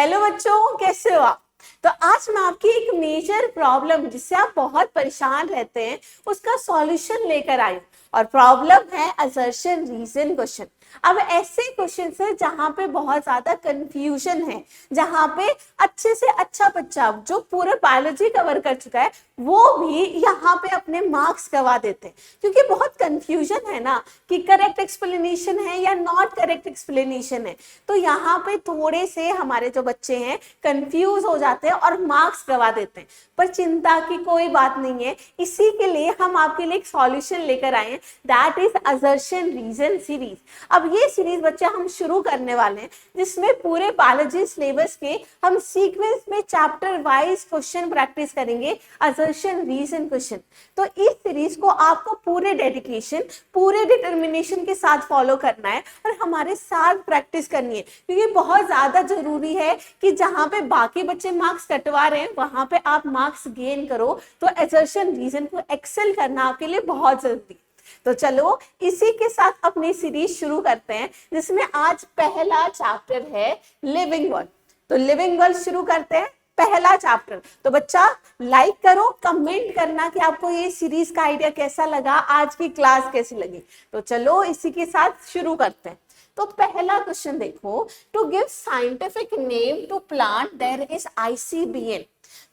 Hello बच्चों, कैसे हो आप? तो आज मैं आपकी एक मेजर प्रॉब्लम जिससे आप बहुत परेशान रहते हैं उसका सॉल्यूशन लेकर आई हूँ। और प्रॉब्लम है असर्शन रीजन क्वेश्चन। अब ऐसे क्वेश्चन है जहां पे बहुत ज्यादा कंफ्यूजन है, जहां पे अच्छे से अच्छा बच्चा जो पूरा बायोलॉजी कवर कर चुका है वो भी यहाँ पे अपने मार्क्स गवा देते हैं, क्योंकि बहुत कंफ्यूजन है ना कि करेक्ट एक्सप्लेनेशन है या नॉट करेक्ट एक्सप्लेनेशन है। तो यहाँ पे थोड़े से हमारे जो बच्चे हैं कंफ्यूज हो जाते हैं और मार्क्स गवा देते हैं। पर चिंता की कोई बात नहीं है, इसी के लिए हम आपके लिए एक सॉल्यूशन लेकर आए हैं, that is assertion reason series. अब ये सीरीज बच्चे हम शुरू करने वाले हैं जिसमें पूरे बायोलॉजी सिलेबस के हम सीक्वेंस में चैप्टर वाइज क्वेश्चन प्रैक्टिस करेंगे, असर्शन रीजन क्वेश्चन। तो इस सीरीज को आपको पूरे डेडिकेशन, पूरे डिटर्मिनेशन के साथ फॉलो करना है और हमारे साथ प्रैक्टिस करनी है, क्योंकि बहुत ज्यादा जरूरी है कि जहां पे बाकी बच्चे मार्क्स कटवा रहे हैं वहां पे आप मार्क्स गेन करो। तो असर्शन रीजन को एक्सेल करना आपके लिए बहुत जरूरी है। तो चलो इसी के साथ अपनी सीरीज शुरू करते हैं, जिसमें आज पहला चैप्टर है लिविंग वर्ल्ड। तो लिविंग वर्ल्ड शुरू करते हैं, पहला चैप्टर। तो बच्चा लाइक करो, कमेंट करना कि आपको ये सीरीज का आइडिया कैसा लगा, आज की क्लास कैसी लगी। तो चलो इसी के साथ शुरू करते हैं। तो पहला क्वेश्चन देखो, to give scientific name to plant there is ICBN।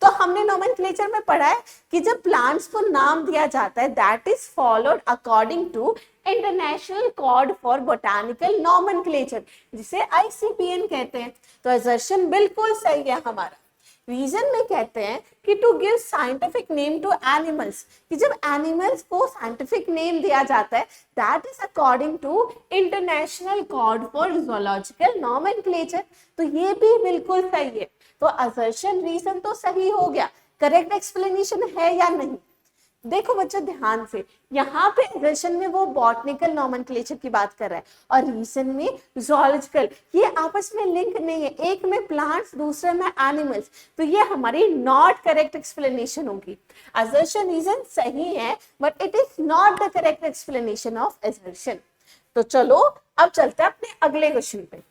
तो हमने नोमेनक्लेचर में पढ़ा है कि जब प्लांट्स को नाम दिया जाता है that is followed according to international code for botanical nomenclature, जिसे ICBN कहते हैं। तो असर्शन बिल्कुल सही है हमारा। रीजन में कहते हैं कि to give scientific name to animals, कि जब एनिमल्स को साइंटिफिक नेम दिया जाता है that is according to international code for zoological nomenclature. तो ये भी बिल्कुल सही है। तो असर्शन रीजन तो सही हो गया, करेक्ट एक्सप्लेनेशन है या नहीं? देखो बच्चों ध्यान से, यहाँ पे असर्शन में वो बॉटनिकल नोमेनक्लेचर की बात कर रहा है और रीजन में जूलॉजिकल। ये आपस में लिंक नहीं है, एक में प्लांट्स दूसरे में एनिमल्स। तो ये हमारी नॉट करेक्ट एक्सप्लेनेशन होगी। असर्शन रीजन सही है but it is not the correct explanation of assertion. तो चलो अब चलते हैं अपने अगले क्वेश्चन पे।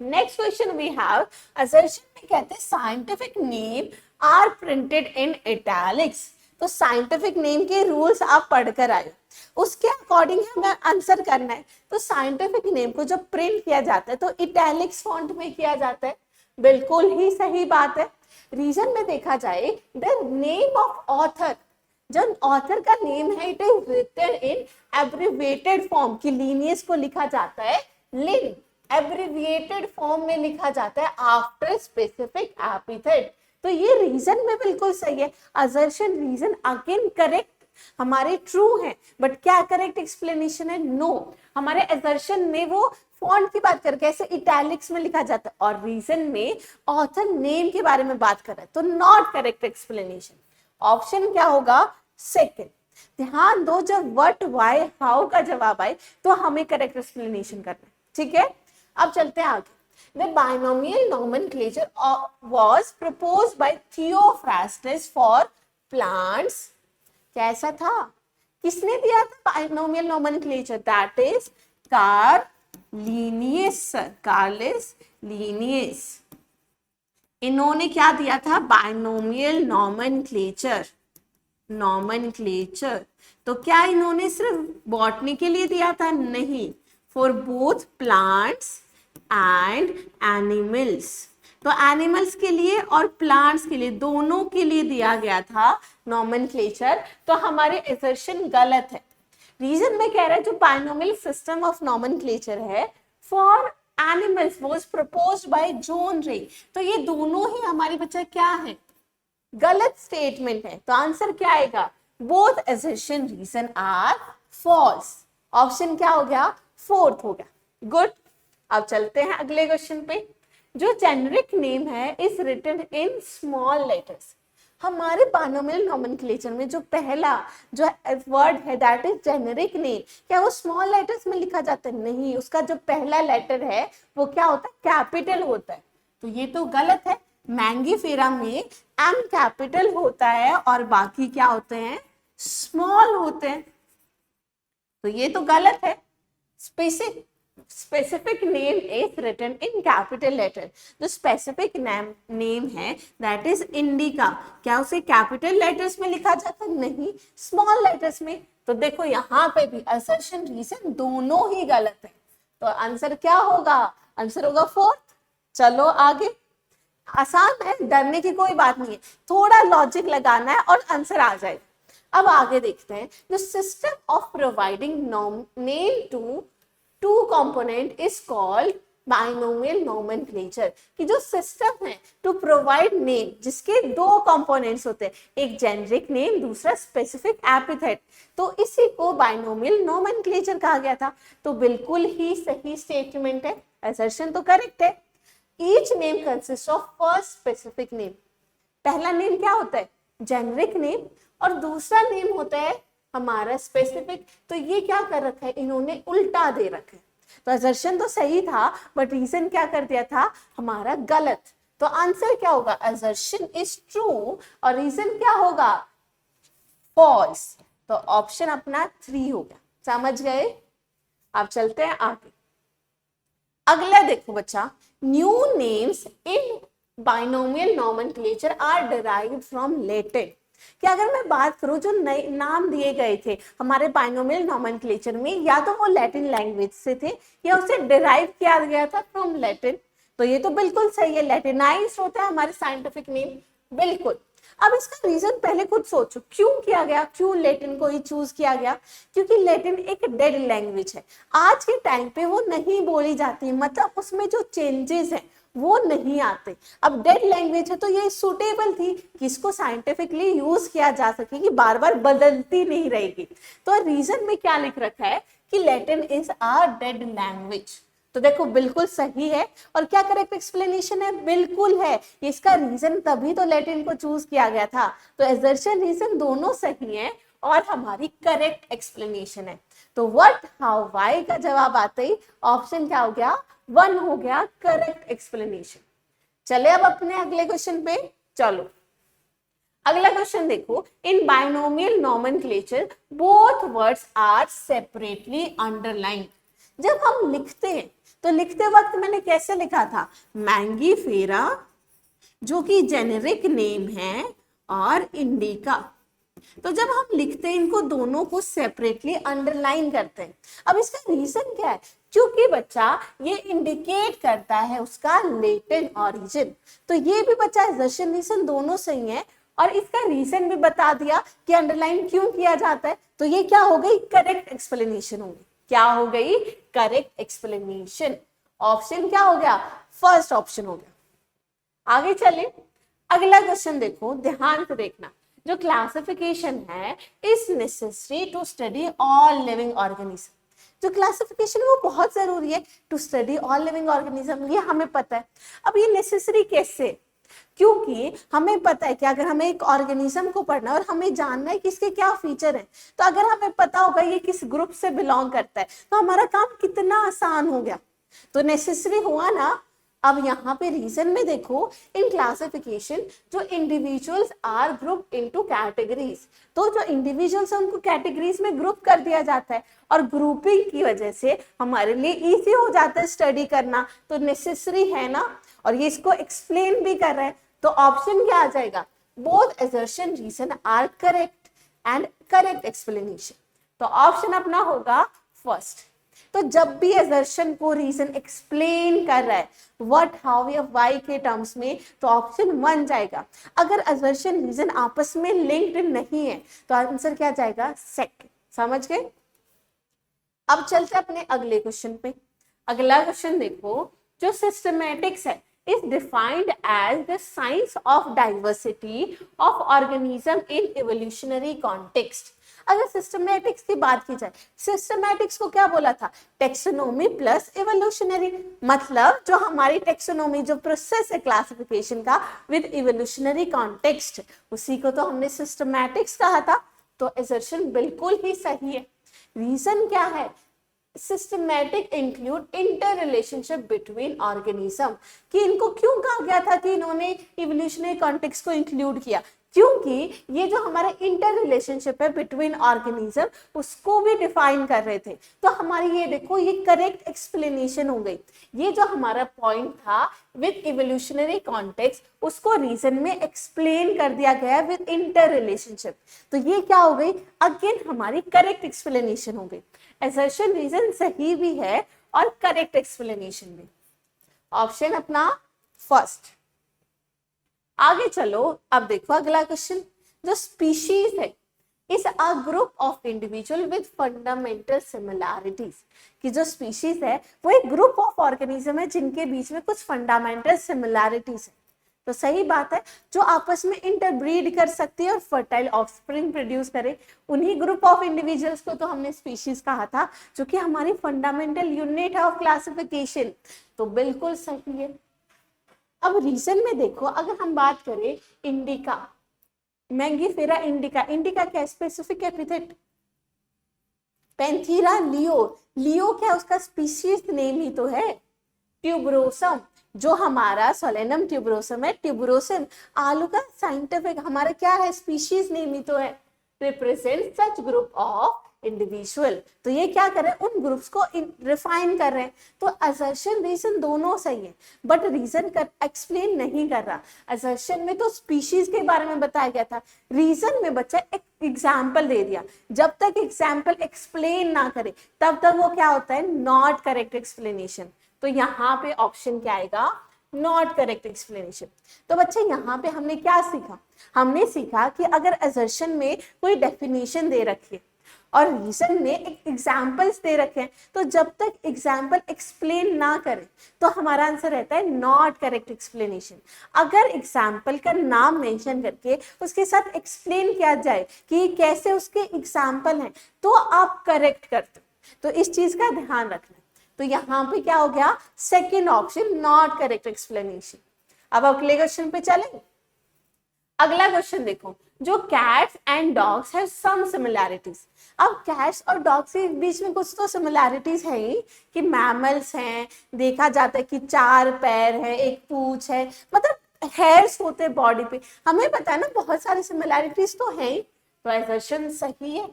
Next question we have, assertion में कहते हैं scientific name are printed in italics. तो साइंटिफिक नेम के रूल्स आप पढ़कर आए, उसके अकॉर्डिंग हमें आंसर करना है। तो साइंटिफिक नेम को जब प्रिंट किया जाता है तो इटैलिक्स फॉन्ट में किया जाता है, बिल्कुल ही सही बात है। रीजन में देखा जाए द नेम ऑफ ऑथर, जब ऑथर का नेम है it is written in abbreviated form, की लीनियस को लिखा जाता है लिन, एब्रिविएटेड फॉर्म में लिखा जाता है आफ्टर स्पेसिफिक एपिथेट। तो ये रीजन में बिल्कुल सही है। असर्शन रीजन अगेन करेक्ट हमारे ट्रू है, बट क्या करेक्ट एक्सप्लेनेशन है? नो। हमारे असर्शन में वो फॉन्ट की बात कर, कैसे इटैलिक्स में लिखा जाता है, और रीजन में ऑथर नेम के बारे में बात कर रहा है, तो नॉट करेक्ट एक्सप्लेनेशन। ऑप्शन क्या होगा? सेकंड। ध्यान दो, जब व्हाट, व्हाई, हाउ का जवाब आए तो हमें करेक्ट एक्सप्लेनेशन करना है, ठीक है? अब चलते हैं आगे। The binomial nomenclature was proposed by Theophrastus for plants. कैसा था? किसने दिया था binomial nomenclature? That is Carlinnaeus, Carlinnaeus Linnaeus। इन्होंने क्या दिया था? binomial nomenclature, nomenclature। तो क्या इन्होंने सिर्फ बॉटनी के लिए दिया था? नहीं, for both plants and animals. तो एनिमल्स के लिए और प्लांट्स के लिए, दोनों के लिए दिया गया था नोमेनक्लेचर। तो हमारे असर्शन गलत है। रीजन में कह रहा है जो बाइनोमियल सिस्टम ऑफ नोमेनक्लेचर है for animals was proposed by John रे। तो ये दोनों ही हमारे बच्चा क्या है? गलत स्टेटमेंट है। तो आंसर क्या आएगा? Both assertion reason are false. Option क्या हो गया? फोर्थ हो गया। गुड। अब चलते हैं अगले क्वेश्चन पे। जो जेनेरिक नेम है is written in small letters. हमारे बाइनोमियल नोमेनक्लेचर में जो पहला जो वर्ड है दैट इज जेनेरिक नेम, क्या वो स्मॉल लेटर्स में लिखा जाता है? नहीं, उसका जो पहला लेटर है वो क्या होता है? कैपिटल होता है। तो ये तो गलत है। मैंगीफेरा में एम कैपिटल होता है और बाकी क्या होते हैं? स्मॉल होते हैं। तो ये तो गलत है। Specific specific name is written in capital letter. जो specific name है that is indica, क्या उसे capital letters में लिखा जाता? नहीं, small letters में। तो देखो यहाँ पे भी assertion reason दोनों ही गलत है, तो आंसर क्या होगा? आंसर होगा फोर्थ। चलो आगे, आसान है, डरने की कोई बात नहीं है, थोड़ा लॉजिक लगाना है और आंसर आ जाएगा। अब आगे देखते हैं, जो system of providing name to two component is called binomial nomenclature, कि जो सिस्टम है टू प्रोवाइड नेम जिसके दो कंपोनेंट्स होते हैं, एक जेनरिक नेम, दूसरा स्पेसिफिक एपिथेट, तो इसी को बाइनोमियल नोमेनक्लेचर कहा गया था। तो बिल्कुल ही सही स्टेटमेंट है, असर्शन तो करेक्ट है। Each name consist of first specific name, पहला नेम क्या होता है? जेनरिक नेम, और दूसरा नेम होता है हमारा स्पेसिफिक। तो ये क्या कर रखा है इन्होंने? उल्टा दे रखा है। तो असर्शन तो सही था बट रीजन क्या कर दिया था हमारा? गलत। तो आंसर क्या होगा? असर्शन इज ट्रू और रीजन क्या होगा? फॉल्स। तो ऑप्शन अपना 3 हो गया। समझ गए? अब चलते हैं आगे। अगला देखो बच्चा, new names in binomial nomenclature are derived from Latin. कि अगर मैं बात करूं जो नए नाम दिए गए थे हमारे बाइनोमियल नोमेनक्लेचर में, या तो वो लैटिन लैंग्वेज से थे या उसे डिराइव किया गया था फ्रॉम लैटिन। तो ये तो बिल्कुल सही है, लैटिनाइज होता है हमारे साइंटिफिक नेम, बिल्कुल। अब इसका रीजन पहले खुद सोचो, क्यों किया गया, क्यों लैटिन को ही चूज किया गया? क्योंकि लैटिन एक डेड लैंग्वेज है, आज के टाइम पे वो नहीं बोली जाती, मतलब उसमें जो चेंजेस हैं वो नहीं आते। अब डेड लैंग्वेज है तो ये सुटेबल थी कि इसको साइंटिफिकली यूज किया जा सके, कि बार बार बदलती नहीं रहेगी। तो रीजन में क्या लिख रखा है कि Latin is a dead language. तो देखो बिल्कुल सही है। और क्या करेक्ट एक्सप्लेनेशन है? बिल्कुल है। इसका रीजन तभी तो लैटिन को चूज किया गया था। तो असर्शन रीजन दोनों सही है और हमारी करेक्ट एक्सप्लेनेशन है। तो व्हाट, हाउ, व्हाई का जवाब आते ही ऑप्शन क्या हो गया? 1 हो गया करेक्ट एक्सप्लेनेशन। चले अब अपने अगले क्वेश्चन पे चलो। अगला क्वेश्चन देखो, in binomial nomenclature both words are separately underline. जब हम लिखते हैं तो लिखते वक्त मैंने कैसे लिखा था? मैंगी फेरा जो कि जेनेरिक नेम है और इंडिका। तो जब हम लिखते हैं इनको दोनों को सेपरेटली अंडरलाइन करते हैं। अब इसका रीजन क्या है? क्योंकि बच्चा ये इंडिकेट करता है उसका लैटिन ओरिजिन। तो ये भी बच्चा असर्शन रीजन दोनों सही है और इसका रीजन भी बता दिया कि अंडरलाइन क्यों किया जाता है। तो ये क्या हो गई? करेक्ट एक्सप्लेनेशन होगी। क्या हो गई? Correct explanation. ऑप्शन क्या हो गया? फर्स्ट ऑप्शन हो गया। आगे चले, अगला क्वेश्चन देखो, ध्यान से देखना। जो क्लासिफिकेशन है is necessary to study all living organism. जो क्लासिफिकेशन है वो बहुत जरूरी है to study all living organism, ये हमें पता है। अब ये नेसेसरी कैसे? क्योंकि हमें पता है कि अगर हमें एक ऑर्गेनिज्म को पढ़ना है और हमें जानना है कि इसके क्या फीचर हैं, तो अगर हमें पता होगा ये किस ग्रुप से बिलोंग करता है तो हमारा काम कितना आसान हो गया। तो नेसेसरी हुआ ना। अब यहाँ पे रीजन में देखो, इन क्लासिफिकेशन जो individuals are group into categories, तो जो इंडिविजुअल्स है उनको कैटेगरीज में ग्रुप कर दिया जाता है और ग्रुपिंग की वजह से हमारे लिए इजी हो जाता है स्टडी करना। तो नेसेसरी है ना, और ये इसको एक्सप्लेन भी कर रहे हैं। तो ऑप्शन क्या आ जाएगा? Both assertion reason are correct and correct explanation. तो ऑप्शन अपना होगा फर्स्ट। तो जब भी असर्शन को रीजन एक्सप्लेन कर रहा है व्हाट, हाउ या व्हाई के टर्म्स में, तो ऑप्शन 1 जाएगा। अगर असर्शन रीजन आपस में लिंक्ड नहीं है तो आंसर क्या जाएगा? सेकंड। समझ गए? अब चलते अपने अगले क्वेश्चन पे। अगला क्वेश्चन देखो, जो सिस्टमैटिक्स है is defined as the science of diversity of organism in evolutionary context। अगर सिस्टमैटिक्स की बात की जाए, सिस्टमैटिक्स को क्या बोला था? Taxonomy plus evolutionary. मतलब जो हमारी टेक्सोनोमी जो प्रोसेस है क्लासिफिकेशन का विद इवोल्यूशनरी कॉन्टेक्स्ट, उसी को तो हमने सिस्टमैटिक्स कहा था। तो असर्शन बिल्कुल ही सही है। रीजन क्या है? Systematic include inter relationship between organism. कि इनको क्यों कहा गया था कि इन्होंने इवोल्यूशनरी कॉन्टेक्स्ट को इंक्लूड किया? क्योंकि ये जो हमारा इंटर रिलेशनशिप है बिटवीन ऑर्गेनिज्म उसको भी डिफाइन कर रहे थे। तो हमारी ये देखो ये करेक्ट एक्सप्लेनेशन हो गई। ये जो हमारा पॉइंट था विद इवोल्यूशनरी कॉन्टेक्स्ट उसको रीजन में एक्सप्लेन कर दिया गया विद इंटर रिलेशनशिप। तो ये क्या हो गई, अगेन हमारी करेक्ट एक्सप्लेनेशन हो गई। असर्शन रीजन सही भी है और करेक्ट एक्सप्लेनेशन भी। ऑप्शन अपना फर्स्ट। आगे चलो, अब देखो अगला क्वेश्चन। जो स्पीशीज है is a group of individual with fundamental similarities, कि जो स्पीशीज है वो एक ग्रुप ऑफ ऑर्गेनिज्म है जिनके बीच में कुछ फंडामेंटल सिमिलैरिटीज है। तो सही बात है, जो आपस में इंटरब्रीड कर सकती है और फर्टाइल ऑफस्प्रिंग प्रोड्यूस करे, उन्हीं ग्रुप ऑफ इंडिविजुअल्स को तो हमने स्पीशीज कहा था, जो कि हमारी फंडामेंटल यूनिट है ऑफ क्लासिफिकेशन। तो बिल्कुल सही है। अब रीजन में देखो, अगर हम बात करें इंडिका, मैंगीफेरा इंडिका, इंडिका क्या स्पेसिफिक एपिथेट, पैंथीरा लियो, लियो क्या उसका स्पीशीज नेम ही तो है। ट्यूबरोसम, जो हमारा सोलेनम ट्यूबरोसम है, ट्यूबरोसम आलू का साइंटिफिक हमारा क्या है, स्पीशीज नेम ही तो है। Represent such group of individual, तो ये क्या कर रहे हैं, उन ग्रुप्स को रिफाइन कर रहे हैं। तो असर्शन रीजन दोनों सही है, बट रीजन एक्सप्लेन नहीं कर रहा। असर्शन में तो स्पीशीज के बारे में बताया गया था, रीजन में बच्चा एक एग्जाम्पल दे दिया। जब तक एग्जाम्पल एक्सप्लेन ना करे तब तक वो क्या होता है, नॉट करेक्ट एक्सप्लेनेशन। तो यहाँ पे ऑप्शन क्या आएगा, नॉट करेक्ट एक्सप्लेनेशन। तो बच्चे यहाँ पे हमने क्या सीखा, हमने सीखा कि अगर असर्शन में कोई डेफिनेशन दे रखी है और रीजन में एक एग्जाम्पल्स दे रखे हैं, तो जब तक एग्जाम्पल एक्सप्लेन ना करें तो हमारा आंसर रहता है नॉट करेक्ट एक्सप्लेनेशन। अगर एग्जाम्पल का नाम मेंशन करके उसके साथ एक्सप्लेन किया जाए कि कैसे उसके एग्जाम्पल हैं, तो आप करेक्ट करते। तो इस चीज का ध्यान रखना। तो यहाँ पे क्या हो गया, second option not correct explanation. अब अगले क्वेश्चन पे चलें। अगला क्वेश्चन देखो, जो cats and dogs have some similarities. अब कैट्स और डॉग्स के बीच में कुछ तो सिमिलैरिटीज है ही, कि मैमल्स हैं, देखा जाता है कि 4 पैर है, एक पूंछ है, मतलब हेयर्स होते हैं बॉडी पे, हमें पता है ना, बहुत सारी सिमिलैरिटीज तो है ही। तो असर्शन सही है।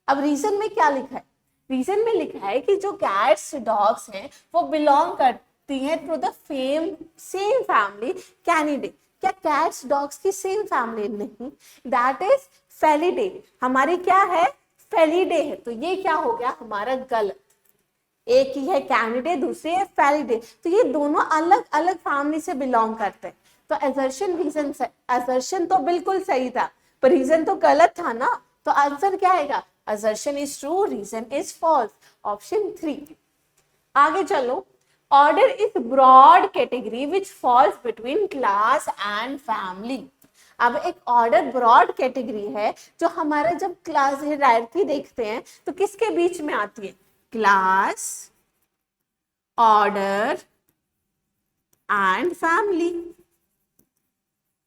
अब रीजन में क्या लिखा है, रीजन में लिखा है कि जो कैट्स डॉग्स हैं वो बिलोंग करती हैं to the same family Canidae. क्या कैट्स डॉग्स की सेम फैमिली? नहीं, दैट इज फेलिडे। हमारी क्या है, फेलिडे है। तो ये क्या हो गया हमारा गलत, एक ही है कैनिडे, दूसरी है फेलिडे, तो ये दोनों अलग अलग फैमिली से बिलोंग करते हैं। तो असर्शन रीजन, असर्शन तो बिल्कुल सही था पर रीजन तो गलत था ना। तो आंसर क्या आएगा, assertion is true, reason is false, option 3। आगे चलो, order is broad category which falls between class and family। अब एक ऑर्डर ब्रॉड कैटेगरी है जो हमारा जब क्लास हायरार्की देखते हैं तो किसके बीच में आती है, क्लास, ऑर्डर एंड फैमिली।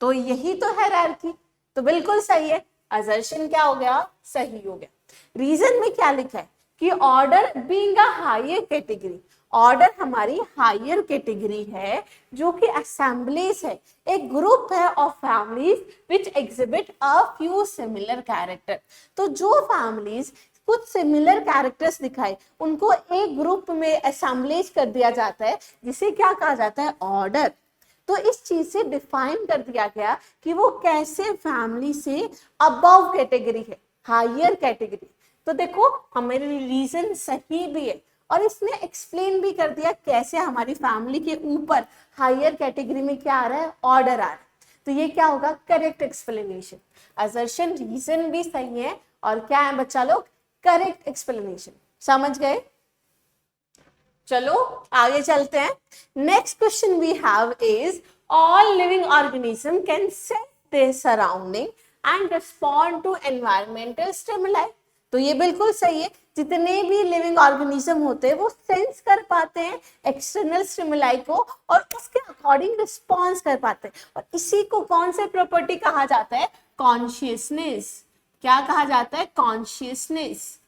तो यही तो हायरार्की, तो बिल्कुल सही है। असर्शन क्या हो गया, सही हो गया। रीजन में क्या लिखा है कि order being a higher category, order हमारी हायर कैटेगरी है जो कि असेंबलीज है, एक ग्रुप है of families which exhibit a few similar character. तो जो फैमिलीज कुछ सिमिलर कैरेक्टर्स दिखाए उनको एक ग्रुप में असेंबलीज कर दिया जाता है, जिसे क्या कहा जाता है, ऑर्डर। तो इस चीज से डिफाइन कर दिया गया कि वो कैसे फैमिली से अबव कैटेगरी है, हायर कैटेगरी। तो देखो हमारे रीजन सही भी है और इसने एक्सप्लेन भी कर दिया कैसे हमारी फैमिली के ऊपर हायर कैटेगरी में क्या आ रहा है, ऑर्डर आ रहा है। तो ये क्या होगा, करेक्ट एक्सप्लेनेशन। असर्शन रीजन भी सही है और क्या है बच्चा लोग, करेक्ट एक्सप्लेनेशन। समझ गए? चलो आगे चलते हैं। Next question we have is, all living organism can sense their surrounding and respond to environmental stimuli. तो ये बिल्कुल सही है, जितने भी लिविंग ऑर्गेनिज्म होते हैं वो सेंस कर पाते हैं एक्सटर्नल स्टिमुलाई को और उसके अकॉर्डिंग रिस्पॉन्स कर पाते हैं। और इसी को कौन से प्रॉपर्टी कहा जाता है, कॉन्शियसनेस। क्या कहा जाता है, कॉन्शियसनेस।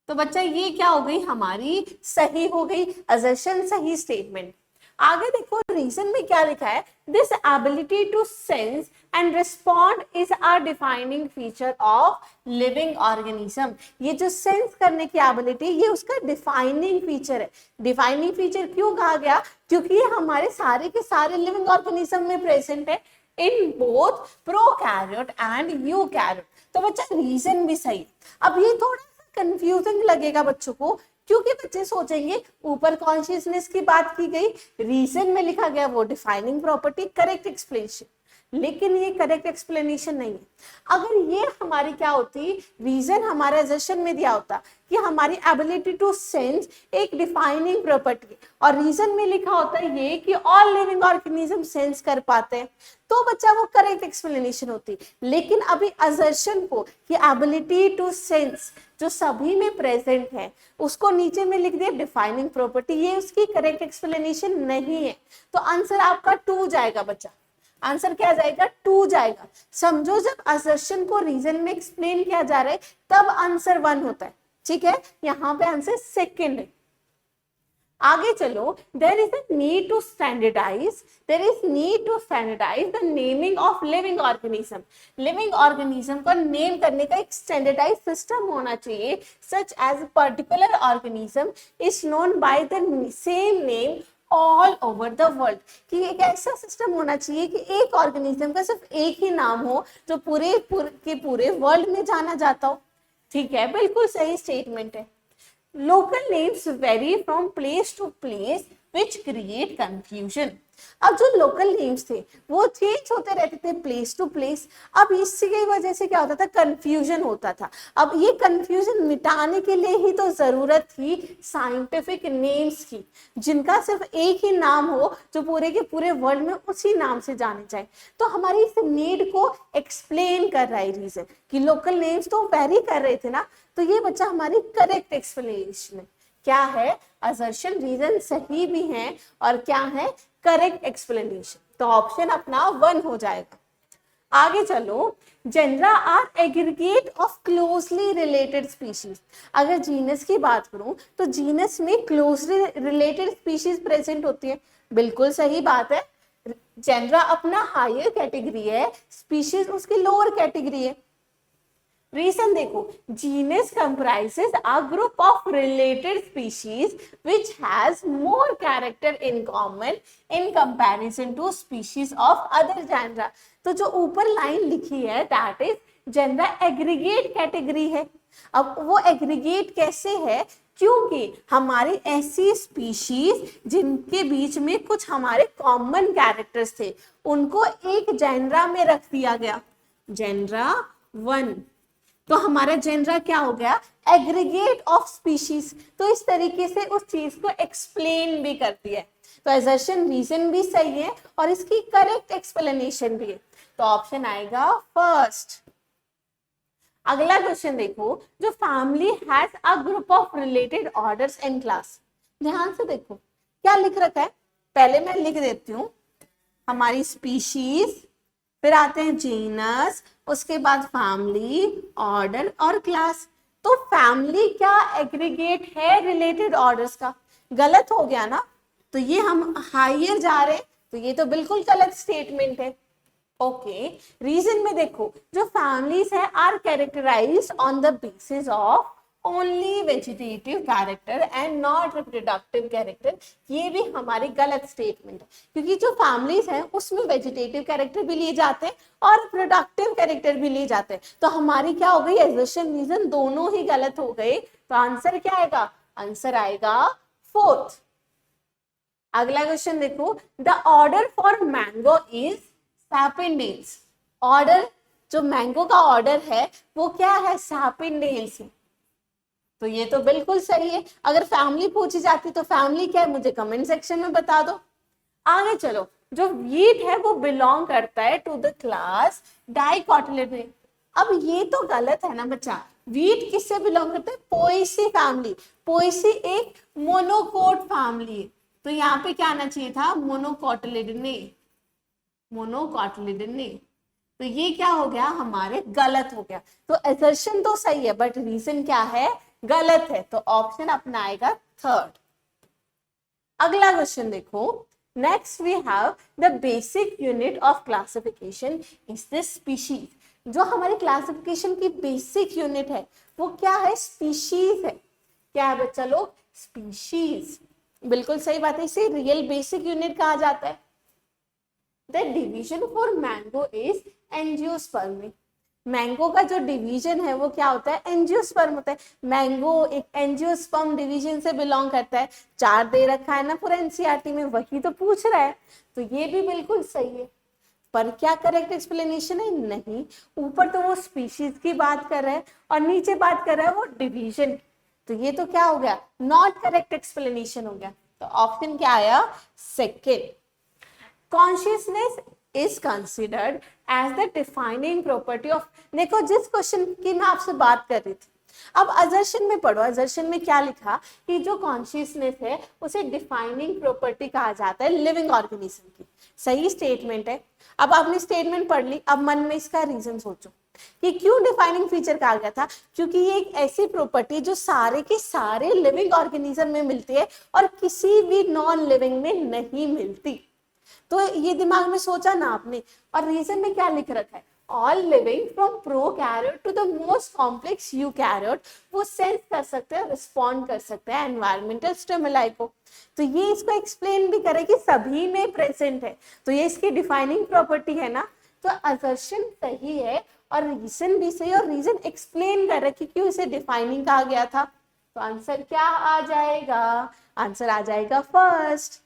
तो बच्चा ये क्या हो गई, हमारी सही हो गई, असर्शन सही स्टेटमेंट। आगे देखो रीजन में क्या लिखा है, this ability to sense and respond is a defining feature of living organism. ये जो सेंस करने की एबिलिटी, ये उसका डिफाइनिंग फीचर है। डिफाइनिंग फीचर क्यों कहा गया, क्योंकि ये हमारे सारे के सारे लिविंग ऑर्गेनिज्म में प्रेजेंट है, in both prokaryote and eukaryote. तो बच्चा रीजन भी सही। अब ये थोड़ा सा कंफ्यूजिंग लगेगा बच्चों को, क्योंकि बच्चे सोचेंगे ऊपर कॉन्शियसनेस की बात की गई, रीजन में लिखा गया वो डिफाइनिंग प्रॉपर्टी, करेक्ट एक्सप्लेनेशन, लेकिन ये करेक्ट एक्सप्लेनेशन नहीं है। अगर ये हमारी क्या होती, रीजन हमारे असर्शन में दिया होता कि हमारी एबिलिटी टू सेंस एक डिफाइनिंग प्रॉपर्टी, और रीजन में लिखा होता है ये कि ऑल लिविंग ऑर्गेनिज्म सेंस कर पाते हैं, तो बच्चा वो करेक्ट एक्सप्लेनेशन होती। लेकिन अभी असर्शन को कि एबिलिटी टू सेंस जो सभी में प्रेजेंट है, उसको नीचे में लिख दिया डिफाइनिंग प्रॉपर्टी, ये उसकी करेक्ट एक्सप्लेनेशन नहीं है। तो आंसर आपका 2 जाएगा बच्चा। आंसर क्या जाएगा, 2 जाएगा। समझो जब असर्शन को रीजन में एक्सप्लेन किया जा रहा है तब आंसर 1 होता है, ठीक है। यहाँ पे आंसर सेकंड है। आगे चलो, there is a need to standardize the naming of living organism। living organism को नेम करने का एक स्टैंडर्डाइज सिस्टम होना चाहिए, such as a particular organism is known by the same name all over the world, कि एक ऐसा system होना चाहिए कि एक ऑर्गेनिज्म का सिर्फ एक ही नाम हो जो पूरे वर्ल्ड में जाना जाता हो। ठीक है, बिल्कुल सही स्टेटमेंट है। Local names vary from place to place which create confusion. अब जो लोकल नेम्स थे वो चेंज होते रहते थे प्लेस टू प्लेस, अब इसकी वजह से क्या होता था, कंफ्यूजन होता था। अब ये कंफ्यूजन मिटाने के लिए ही तो जरूरत थी साइंटिफिक नेम्स की, जिनका सिर्फ एक ही नाम हो जो पूरे के पूरे वर्ल्ड में उसी नाम से जाने जाए। तो हमारी इस नीड को एक्सप्लेन कर रहा है रीजन कि लोकल नेम्स तो वेरी कर रहे थे ना, तो ये बच्चा हमारी करेक्ट एक्सप्लेनेशन है। क्या है, असर्शन रीजन सही भी है और क्या है, करेक्ट एक्सप्लेनेशन। तो ऑप्शन अपना 1 हो जाएगा। आगे चलो, genera are aggregate of closely related species. अगर जीनस की बात करूं तो जीनस में क्लोजली रिलेटेड स्पीशीज प्रेजेंट होती है, बिल्कुल सही बात है। जेनरा अपना हायर कैटेगरी है, स्पीशीज उसकी लोअर कैटेगरी है। रीजन देखो, genus comprises a group of related species which has more character in common in comparison to species of other genera। तो जो ऊपर लाइन लिखी है that is genera aggregate category है। अब वो एग्रीगेट कैसे है, क्योंकि हमारी ऐसी स्पीशीज जिनके बीच में कुछ हमारे कॉमन कैरेक्टर्स थे उनको एक जेनरा में रख दिया गया, जेनरा 1। तो हमारा जेनरा क्या हो गया, एग्रीगेट ऑफ स्पीशीज। तो इस तरीके से उस चीज को एक्सप्लेन भी करती है। तो असर्शन रीजन भी सही है और इसकी करेक्ट एक्सप्लेनेशन भी है। तो ऑप्शन आएगा फर्स्ट। अगला क्वेश्चन देखो, जो family has a group of related orders and class. ध्यान से देखो क्या लिख रखा है, पहले मैं लिख देती हूँ। हमारी स्पीशीज, फिर आते हैं जीनस, उसके बाद फैमिली, ऑर्डर और क्लास। तो फैमिली क्या एग्रीगेट है रिलेटेड ऑर्डर्स का, गलत हो गया ना। तो ये हम हायर जा रहे हैं, तो ये तो बिल्कुल गलत स्टेटमेंट है। ओके, रीजन में देखो, जो फैमिलीज है are characterized on the basis of only vegetative character and not reproductive character. ये भी हमारी गलत स्टेटमेंट है, क्योंकि जो फैमिलीज हैं उसमें वेजिटेटिव कैरेक्टर भी लिए जाते हैं और प्रोडक्टिव कैरेक्टर भी लिए जाते हैं। तो हमारी क्या हो गई, असर्शन रीजन दोनों ही गलत हो गए। तो आंसर क्या आएगा, आंसर आएगा 4th। अगला क्वेश्चन देखो, the order for mango is Sapindales. Order, जो मैंगो का ऑर्डर है वो क्या है, सैपिंडेल्स है। तो ये तो बिल्कुल सही है। अगर फैमिली पूछी जाती तो फैमिली क्या है, मुझे कमेंट सेक्शन में बता दो। आगे चलो, जो वीट है वो बिलोंग करता है टू द क्लास डाइकोटिलेडोने। अब ये तो गलत है ना बच्चा, वीट किससे बिलोंग करता है, पोएसी फैमिली। पोएसी एक मोनोकोट फैमिली है, तो यहाँ पे क्या आना चाहिए था, मोनोकोटिलेडोने, मोनोकोटिलेडोने। तो ये क्या हो गया, हमारे गलत हो गया। तो असर्शन तो सही है बट रीजन क्या है, गलत है। तो ऑप्शन अपना आएगा 3rd। अगला क्वेश्चन देखो, next we have the basic unit of classification is the species. जो हमारी क्लासिफिकेशन की बेसिक यूनिट है वो क्या है? स्पीशीज है. क्या है बच्चा लोग? स्पीशीज. बिल्कुल सही बात है. इसे रियल बेसिक यूनिट कहा जाता है. The division for mango is angiospermae. Mango का जो डिवीजन है वो क्या होता है? एंजियोस्पर्म होता है. मैंगो एक एंजियोस्पर्म डिवीजन से बिलोंग करता है. 4 दे रखा है ना पूरा एनसीईआरटी में, वही तो पूछ रहा है. तो ये भी बिल्कुल सही है. पर क्या करेक्ट एक्सप्लेनेशन है? नहीं. ऊपर तो वो स्पीशीज की बात कर रहा है और नीचे बात कर रहा है वो डिवीजन की. तो ये तो क्या हो गया? नॉट करेक्ट एक्सप्लेनेशन हो गया. तो ऑप्शन क्या आया? Second. Consciousness is considered as the defining property of. देखो जिस क्वेश्चन की मैं आपसे बात कर रही थी, अब अजर्शन में पढ़ो. अजर्शन में क्या लिखा कि जो कॉन्शियसनेस है उसे डिफाइनिंग प्रॉपर्टी कहा जाता है लिविंग ऑर्गेनिज्म की. सही स्टेटमेंट है. अब आपने स्टेटमेंट पढ़ ली, अब मन में इसका रीजन सोचो कि क्यों डिफाइनिंग फीचर कहा गया था. क्योंकि ये एक ऐसी प्रॉपर्टी जो सारे के सारे लिविंग ऑर्गेनिज्म में मिलती है और किसी भी नॉन लिविंग में नहीं मिलती. तो ये दिमाग में सोचा ना आपने. और रीजन में क्या लिख रखा है? All living from prokaryote to the most complex eukaryote वो सेंस कर सकते हैं, रिस्पॉन्ड कर सकते हैं एनवायरमेंटल स्टिमुलाई को. तो ये इसको एक्सप्लेन भी करे कि सभी में प्रेजेंट है. तो ये इसकी डिफाइनिंग प्रॉपर्टी है ना. तो असर्शन सही है और रीजन भी सही, और रीजन एक्सप्लेन कर रहा है कि क्यों इसे डिफाइनिंग कहा गया था. तो आंसर क्या आ जाएगा? आंसर आ जाएगा फर्स्ट.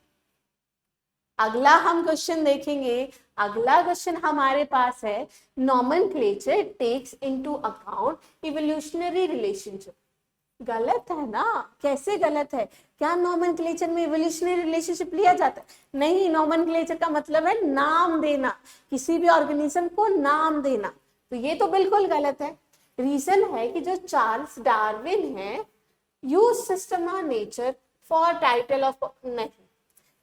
अगला हम क्वेश्चन देखेंगे. अगला क्वेश्चन हमारे पास है nomenclature takes into account evolutionary relationship. गलत है ना. कैसे गलत है? क्या नॉमेनक्लेचर में इवोल्यूशनरी रिलेशनशिप लिया जाता है? नहीं. नॉमेनक्लेचर का मतलब है नाम देना, किसी भी ऑर्गेनिज्म को नाम देना. तो ये तो बिल्कुल गलत है. रीजन है कि जो चार्ल्स डार्विन है use Systema nature for title of. नहीं,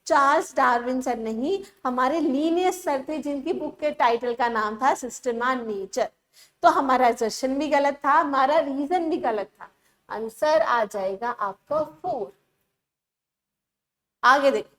चार्ल्स डार्विन सर नहीं, हमारे लीनियस सर थे जिनकी बुक के टाइटल का नाम था सिस्टमा नेचर. तो हमारा असर्शन भी गलत था, हमारा रीजन भी गलत था. आंसर आ जाएगा आपका 4. आगे देखो.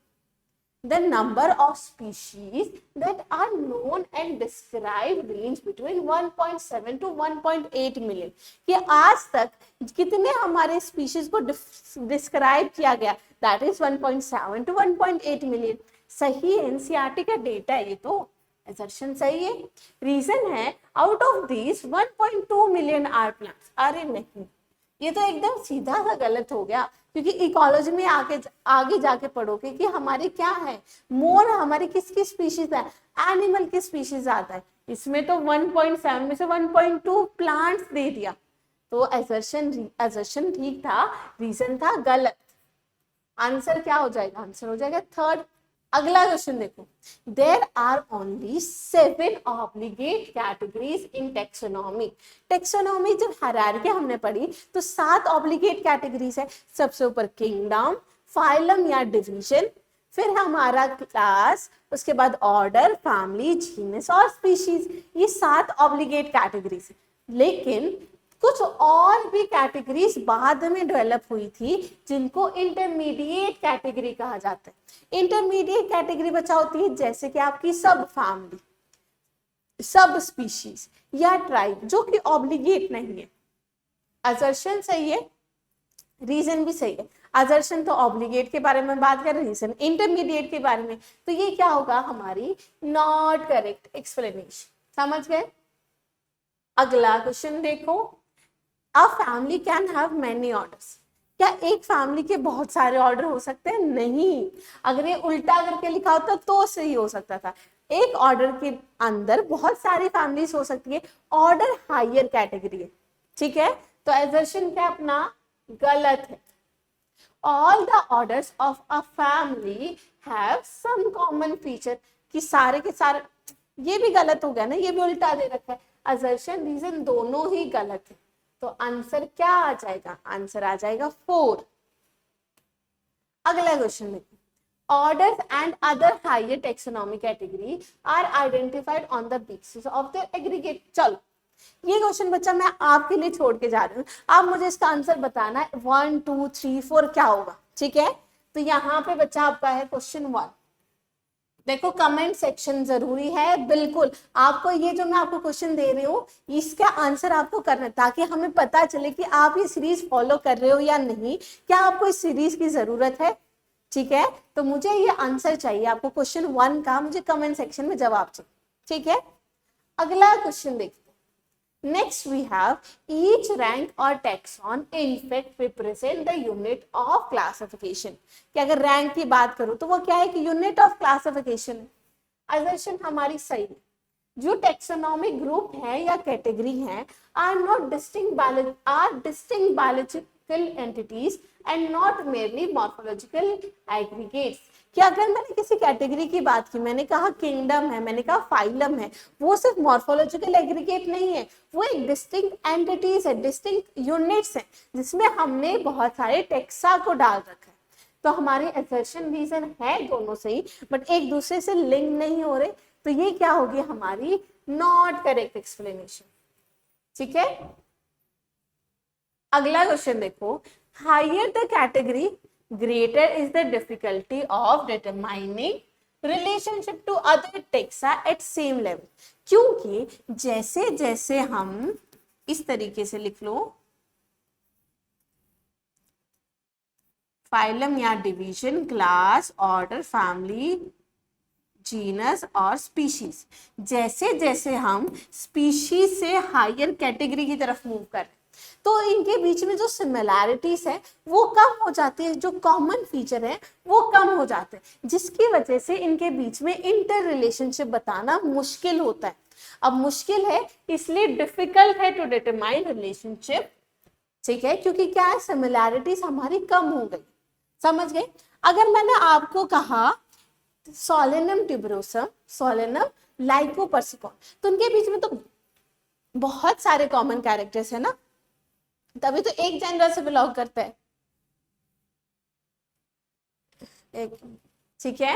The number of species that are known and described range between 1.7 to 1.8 million. कि आज तक कितने हमारे स्पीशीज को डिस्क्राइब किया गया? That is 1.7 to 1.8 million. सही एनसीईआरटी का डेटा है ये. तो असर्शन सही है. रीजन है out of this 1.2 million are plants. अरे नहीं, ये तो एकदम सीधा सा गलत हो गया. क्योंकि इकोलॉजी में आगे जाके पढ़ोगे कि हमारे क्या है, मोर हमारी किसकी स्पीशीज है? एनिमल की स्पीशीज आता है. इसमें तो 1.7 में से 1.2 प्लांट्स दे दिया. तो असर्शन ठीक था, रीजन था गलत. आंसर क्या हो जाएगा? आंसर हो जाएगा 3rd. अगला क्वेश्चन देखो. There are only 7 obligate categories in taxonomy. Taxonomy जब हायरार्की हमने पढ़ी तो 7 ऑब्लिगेट कैटेगरीज है. सबसे ऊपर किंगडम, फाइलम या डिवीजन, फिर हमारा क्लास, उसके बाद ऑर्डर, फैमिली, जीनस और स्पीशीज. ये 7 ऑब्लिगेट कैटेगरीज है. लेकिन कुछ और भी कैटेगरीज बाद में डेवलप हुई थी जिनको इंटरमीडिएट कैटेगरी कहा जाता है. इंटरमीडिएट कैटेगरी बचा होती है जैसे कि आपकी सब फैमिली, सब स्पीशीज या ट्राइब, जो कि ऑब्लिगेट नहीं है. असर्शन सही है, रीजन भी सही है. असर्शन तो ऑब्लिगेट के बारे में बात कर रहे हैं, रीजन इंटरमीडिएट के बारे में. तो ये क्या होगा? हमारी नॉट करेक्ट एक्सप्लेनेशन. समझ गए? अगला क्वेश्चन देखो. A family can have many orders. क्या एक फैमिली के बहुत सारे ऑर्डर हो सकते हैं? नहीं. अगर ये उल्टा करके लिखा होता तो सही हो सकता था. एक ऑर्डर के अंदर बहुत सारी फैमिलीज हो सकती है. ऑर्डर हायर कैटेगरी है. ठीक है. तो असर्शन क्या अपना गलत है. All the orders of a family have some common feature. कि सारे के सारे, ये भी गलत हो गया ना, ये भी उल्टा दे रखा है. असर्शन रीजन दोनों ही गलत है. तो आंसर क्या आ जाएगा? आंसर आ जाएगा 4. अगला क्वेश्चन देखिए. Orders and other higher taxonomy category are identified on the basis of the aggregate. चलो ये क्वेश्चन बच्चा मैं आपके लिए छोड़ के जा रही हूँ. आप मुझे इसका आंसर बताना है 1 2 3 4 क्या होगा. ठीक है. तो यहाँ पे बच्चा आपका है क्वेश्चन 1. देखो कमेंट सेक्शन जरूरी है, बिल्कुल आपको ये जो मैं आपको क्वेश्चन दे रही हूँ इसका आंसर आपको करना है, ताकि हमें पता चले कि आप ये सीरीज फॉलो कर रहे हो या नहीं, क्या आपको इस सीरीज की जरूरत है। ठीक है, तो मुझे ये आंसर चाहिए, आपको क्वेश्चन 1 का मुझे कमेंट सेक्शन में जवाब चाहिए। ठीक है, अगला क्वेश्चन देखते हैं। Next we have each rank or taxon in fact represent the unit of classification। कि अगर रैंक की बात करूं तो वो क्या है कि यूनिट ऑफ क्लासिफिकेशन है। असर्शन हमारी सही है। जो टेक्सोनॉमिक ग्रुप है या कैटेगरी है are not distinct biological entities and not merely morphological aggregates. कि अगर मैंने किसी कैटेगरी की बात की, मैंने कहा किंगडम है, मैंने कहा फाइलम है, वो सिर्फ मॉर्फोलॉजिकल एग्रीगेट नहीं है, वो एक डिस्टिंक्ट एंटिटीज है, डिस्टिंक्ट यूनिट्स है, जिसमें हमने बहुत सारे टेक्सा को डाल रखा है। तो हमारे असर्शन रीजन है दोनों सही, बट एक दूसरे से लिंक नहीं हो रहे, तो ये क्या होगी हमारी नॉट करेक्ट एक्सप्लेनेशन। ठीक है, अगला क्वेश्चन देखो। Higher the category greater is the difficulty of determining relationship to other taxa at same level। क्योंकि जैसे जैसे हम इस तरीके से लिख लो, फाइलम या division, class, order, family, genus और स्पीशीज, जैसे जैसे हम स्पीशीज से हायर कैटेगरी की तरफ मूव कर रहे तो इनके बीच में जो सिमिलैरिटीज है वो कम हो जाती है, जो कॉमन फीचर है वो कम हो जाते हैं, जिसकी वजह से इनके बीच में इंटर रिलेशनशिप बताना मुश्किल होता है। अब मुश्किल है इसलिए डिफिकल्ट है टू डिटरमाइन रिलेशनशिप। ठीक है, क्योंकि क्या है सिमिलैरिटीज हमारी कम हो गई। समझ गए। अगर मैंने आपको कहा सोलेनम ट्यूबरोसम, सोलेनम लाइकोपर्सिकॉन, तो उनके बीच में तो बहुत सारे कॉमन कैरेक्टर्स है ना, तभी तो एक जेनर से बिलोंग करता है। ठीक है,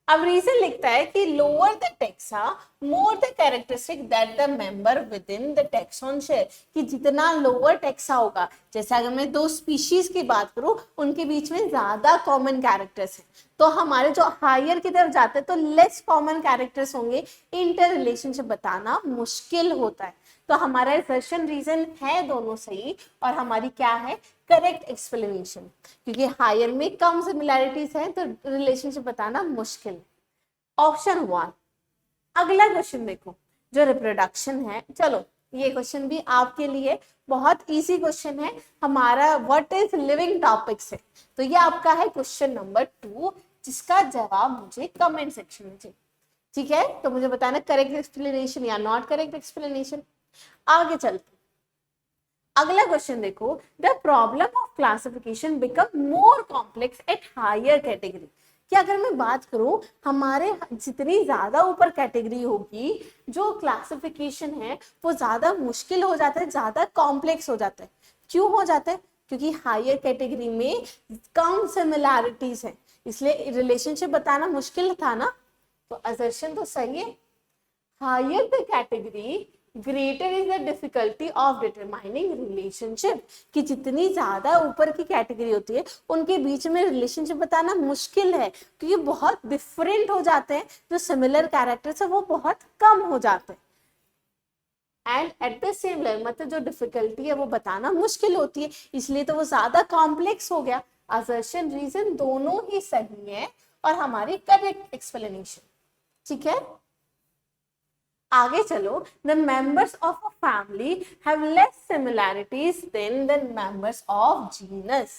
अब रीजन लिखता है कि lower the taxa more the characteristic that the member with in the tax on share. कि जितना लोअर टेक्सा होगा, जैसे अगर मैं दो स्पीशीज की बात करूं उनके बीच में ज्यादा कॉमन कैरेक्टर्स हैं, तो हमारे जो हायर की तरफ जाते हैं तो लेस कॉमन कैरेक्टर्स होंगे, इंटर रिलेशनशिप बताना मुश्किल होता है। तो हमारा असर्शन रीजन है दोनों सही, और हमारी क्या है करेक्ट एक्सप्लेनेशन, क्योंकि हायर में कम सिमिलैरिटीज है तो रिलेशनशिप बताना मुश्किल। ऑप्शन 1। अगला क्वेश्चन देखो जो रिप्रोडक्शन है। चलो ये क्वेश्चन भी आपके लिए बहुत इजी क्वेश्चन है, हमारा व्हाट इज लिविंग टॉपिक्स है, तो ये आपका है क्वेश्चन नंबर 2, जिसका जवाब मुझे कमेंट सेक्शन में चाहिए। ठीक है, तो मुझे बताना करेक्ट एक्सप्लेनेशन या नॉट करेक्ट एक्सप्लेनेशन। आगे चलते, अगला क्वेश्चन देखो। The problem of classification become more complex at higher category. कि अगर मैं बात करूं हमारे जितनी ज्यादा ऊपर कैटेगरी होगी, जो क्लासिफिकेशन है वो ज्यादा मुश्किल हो जाता है, ज्यादा कॉम्प्लेक्स हो जाता है। क्यों हो जाता है? क्योंकि हायर कैटेगरी में कम सिमिलैरिटीज है, इसलिए रिलेशनशिप बताना मुश्किल था ना। तो असर्शन तो सही है। Higher the category greater is the difficulty of determining relationship. कि जितनी ज्यादा ऊपर की कैटेगरी होती है उनके बीच में रिलेशनशिप बताना मुश्किल है, क्योंकि बहुत डिफरेंट हो जाते हैं, जो सिमिलर कैरेक्टर्स है वो बहुत कम हो जाते हैं। And at the same level, मतलब जो डिफिकल्टी है वो बताना मुश्किल होती है, इसलिए तो वो ज्यादा कॉम्प्लेक्स हो गया। असर्शन रीजन दोनों ही सही है और हमारी करेक्ट एक्सप्लेनेशन। ठीक है, आगे चलो। The members of a family have less similarities than the members of genus.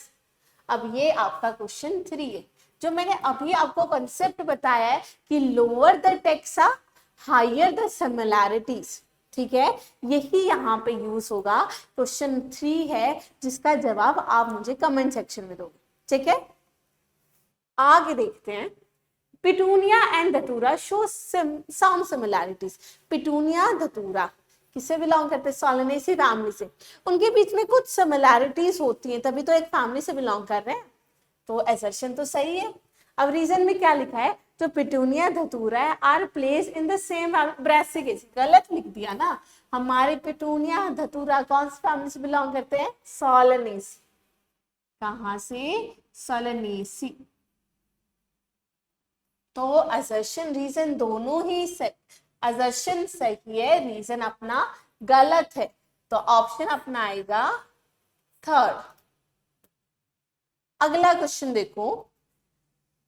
अब ये आपका क्वेश्चन 3 है, जो मैंने अभी आपको कंसेप्ट बताया है कि lower the taxa higher the similarities. ठीक है, यही यहाँ पे यूज होगा। क्वेश्चन 3 है जिसका जवाब आप मुझे कमेंट सेक्शन में दोगे। ठीक है, आगे देखते हैं। पिटूनिया एंड धतूरा शो सम सिमिलैरिटीज। पिटूनिया धतूरा किससे बिलोंग करते हैं? सोलेनेसी फैमिली से। उनके बीच में कुछ सिमिलैरिटीज होती हैं, तभी तो एक फैमिली से बिलोंग कर रहे हैं, तो असर्शन तो सही है। अब रीजन में क्या लिखा है? जो पिटूनिया धतूरा है are place in the same Brassicaceae. गलत लिख दिया ना, हमारे पिटूनिया धतूरा कौन सी फैमिली से बिलोंग करते हैं? सोलेनेसी। कहां से? सोलेनेसी। तो असर्शन रीजन दोनों ही असर्शन सही है, रीजन अपना गलत है, तो ऑप्शन अपना आएगा थर्ड। अगला क्वेश्चन देखो,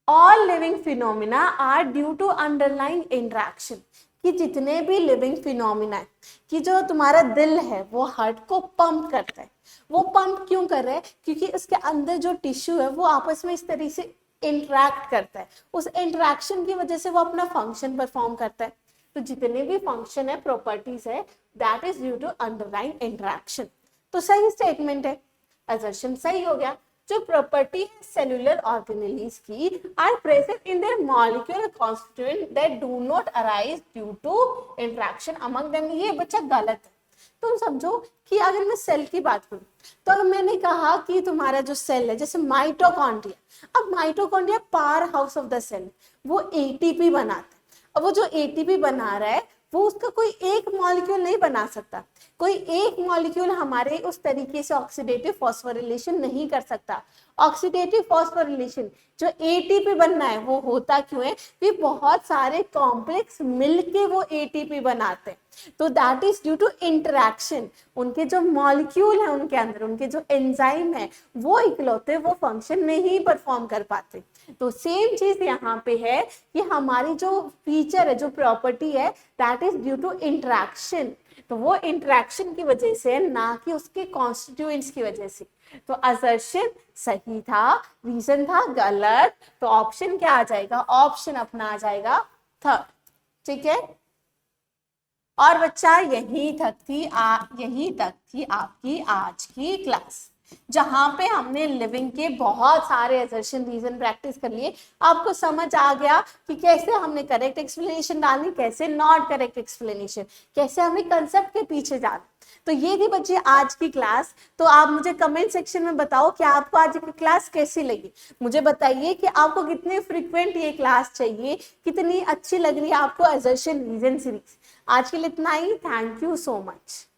all living phenomena are due to underlying interaction, कि जितने भी लिविंग फिनोमिना है, कि जो तुम्हारा दिल है वो हार्ट को पंप करता है, वो पंप क्यों कर रहा है, क्योंकि उसके अंदर जो टिश्यू है वो आपस में इस तरीके से इंटरेक्ट करता है, उस इंटरेक्शन की वजह से वो अपना फंक्शन परफॉर्म करता है। तो जितने भी फंक्शन है, प्रॉपर्टीज है, that is due to underlying interaction. तो सही स्टेटमेंट है, असर्शन सही हो गया। जो प्रॉपर्टी है सेलुलर ऑर्गेनेल्स की are present in their molecular constituent that do not arise due to interaction among them, ये बच्चा गलत है। तुम समझो कि अगर मैं सेल की बात करूं, तो अगर मैंने कहा कि तुम्हारा जो सेल है जैसे माइटोकॉन्ड्रिया, अब mitochondria power house of the cell, वो एटीपी बनाता है। अब वो जो एटीपी बना रहा है वो उसका कोई एक मॉलिक्यूल नहीं बना सकता, कोई एक मॉलिक्यूल हमारे उस तरीके से ऑक्सीडेटिव फॉस्फोरिलेशन नहीं कर सकता। ऑक्सीडेटिव फॉस्फोरिलेशन जो एटीपी बनना है वो होता क्यों है, कि बहुत सारे कॉम्प्लेक्स मिलके वो एटीपी बनाते हैं, तो that is due to interaction. उनके जो मॉलिक्यूल है उनके अंदर, उनके जो एंजाइम है वो इकलौते वो फंक्शन नहीं परफॉर्म कर पाते। तो सेम चीज यहाँ पे है कि हमारी जो फीचर है, जो प्रॉपर्टी है, that is due to interaction. तो वो इंटरेक्शन की वजह से, ना कि उसके कॉन्स्टिट्यूएंट्स की वजह से। तो असर्शन सही था, रीजन था गलत, तो ऑप्शन क्या आ जाएगा, ऑप्शन अपना आ जाएगा थर्ड। ठीक है, और बच्चा यही तक थी आपकी आज की क्लास, जहां पे हमने लिविंग के बहुत सारे असर्शन रीजन प्रैक्टिस कर लिए। आपको समझ आ गया कि कैसे हमने करेक्ट एक्सप्लेनेशन डालनी, कैसे नॉट करेक्ट एक्सप्लेनेशन, कैसे हमें कंसेप्ट के पीछे जाना। तो ये थी बच्चे आज की क्लास। तो आप मुझे कमेंट सेक्शन में बताओ कि आपको आज की क्लास कैसी लगी। मुझे बताइए कि आपको कितने फ्रीक्वेंट ये क्लास चाहिए, कितनी अच्छी लग रही है आपको असर्शन रीजन सीरीज। आज के लिए इतना ही, थैंक यू सो मच।